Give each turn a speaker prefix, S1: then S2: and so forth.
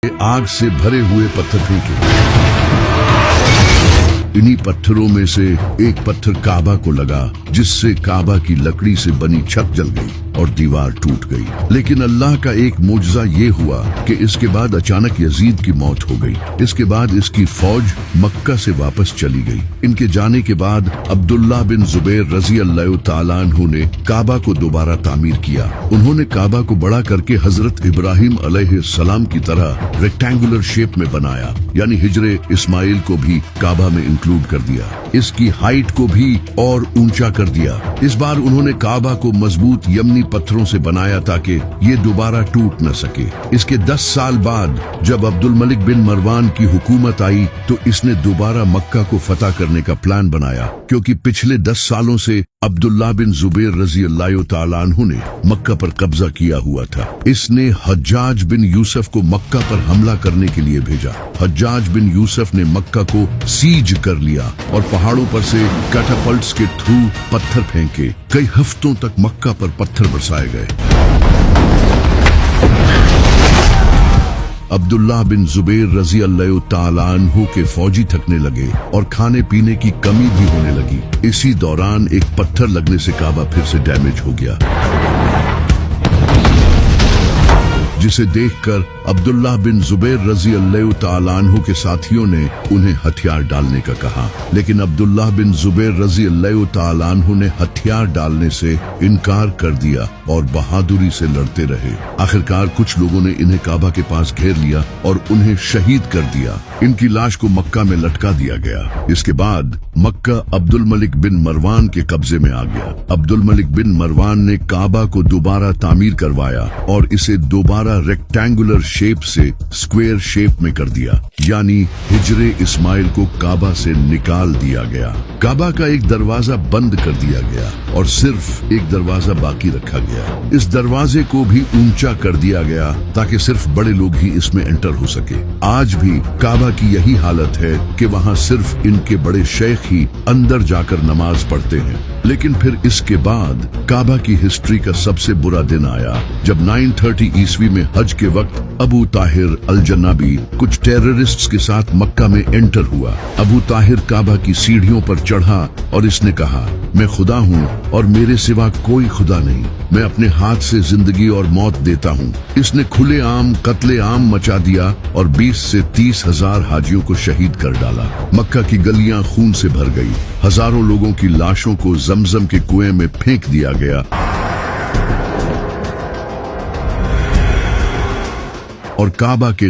S1: आग से भरे हुए पत्थर फेंके। इन्हीं पत्थरों में से एक पत्थर काबा को लगा, जिससे काबा की लकड़ी से बनी छत जल गई और दीवार टूट गई। लेकिन अल्लाह का एक मोजज़ा ये हुआ कि इसके बाद अचानक यजीद की मौत हो गई। इसके बाद इसकी फौज मक्का से वापस चली गई। इनके जाने के बाद अब्दुल्लाह बिन जुबैर रजी अल्लाह तआला अन्हु ने काबा को दोबारा तामीर किया। उन्होंने काबा को बड़ा करके हजरत इब्राहिम अलैहिस्सलाम की तरह रेक्टेंगुलर शेप में बनाया, यानी हिजरे इस्माइल को भी काबा में इंक्लूड कर दिया। इसकी हाइट को भी और ऊंचा कर दिया। इस बार उन्होंने काबा को मजबूत यमनी पत्थरों से बनाया ताकि ये दोबारा टूट न सके। इसके 10 साल बाद जब अब्दुल मलिक बिन मरवान की हुकूमत आई तो इसने दोबारा मक्का को फतह करने का प्लान बनाया, क्योंकि पिछले 10 सालों से अब्दुल्लाह बिन जुबैर रजी अल्लाह तआला अन्हु ने मक्का पर कब्जा किया हुआ था। इसने हज्जाज बिन यूसुफ को मक्का पर हमला करने के लिए भेजा। हज्जाज बिन यूसुफ ने मक्का को सीज कर लिया और पहाड़ों पर से कैटापल्ट्स के थ्रू पत्थर फेंके। कई हफ्तों तक मक्का पर पत्थर बरसाए गए। अब्दुल्लाह बिन जुबैर रजी अल्लाह तआला अन्हु के फौजी थकने लगे और खाने पीने की कमी भी होने लगी। इसी दौरान एक पत्थर लगने से काबा फिर से डैमेज हो गया, जिसे देखकर अब्दुल्लाह बिन जुबैर रजी अल्लाह तआला अन्हु के साथियों ने उन्हें हथियार डालने का कहा। लेकिन अब्दुल्लाह बिन जुबैर रजी अल्लाह तआला अन्हु ने हथियार डालने से इनकार कर दिया और बहादुरी से लड़ते रहे। आखिरकार कुछ लोगों ने इन्हें काबा के पास घेर लिया और उन्हें शहीद कर दिया। इनकी लाश को मक्का में लटका दिया गया। इसके बाद मक्का अब्दुल मलिक बिन मरवान के कब्जे में आ गया। अब्दुल मलिक बिन मरवान ने काबा को दोबारा तामीर करवाया और इसे दोबारा रेक्टेंगुलर शेप से स्क्वायर शेप में कर दिया, यानी हिजरे इस्माइल को काबा से निकाल दिया गया। काबा का एक दरवाजा बंद कर दिया गया और सिर्फ एक दरवाजा बाकी रखा गया। इस दरवाजे को भी ऊंचा कर दिया गया ताकि सिर्फ बड़े लोग ही इसमें एंटर हो सके। आज भी काबा की यही हालत है कि वहाँ सिर्फ इनके बड़े शेख ही अंदर जाकर नमाज पढ़ते हैं। लेकिन फिर इसके बाद काबा की हिस्ट्री का सबसे बुरा दिन आया जब 930 ईस्वी में हज के वक्त अबू ताहिर अल जन्नाबी कुछ टेररिस्ट्स के साथ मक्का में एंटर हुआ। अबू ताहिर काबा की सीढ़ियों पर चढ़ा और इसने कहा, मैं खुदा हूँ और मेरे सिवा कोई खुदा नहीं। मैं अपने हाथ से जिंदगी और मौत देता हूँ। इसने खुले आम कत्ले आम मचा दिया और 20 से 30 हजार हाजियों को शहीद कर डाला। मक्का की गलियां खून से भर गई। हजारों लोगों की लाशों को जमजम के कुएं में फेंक दिया गया और काबा के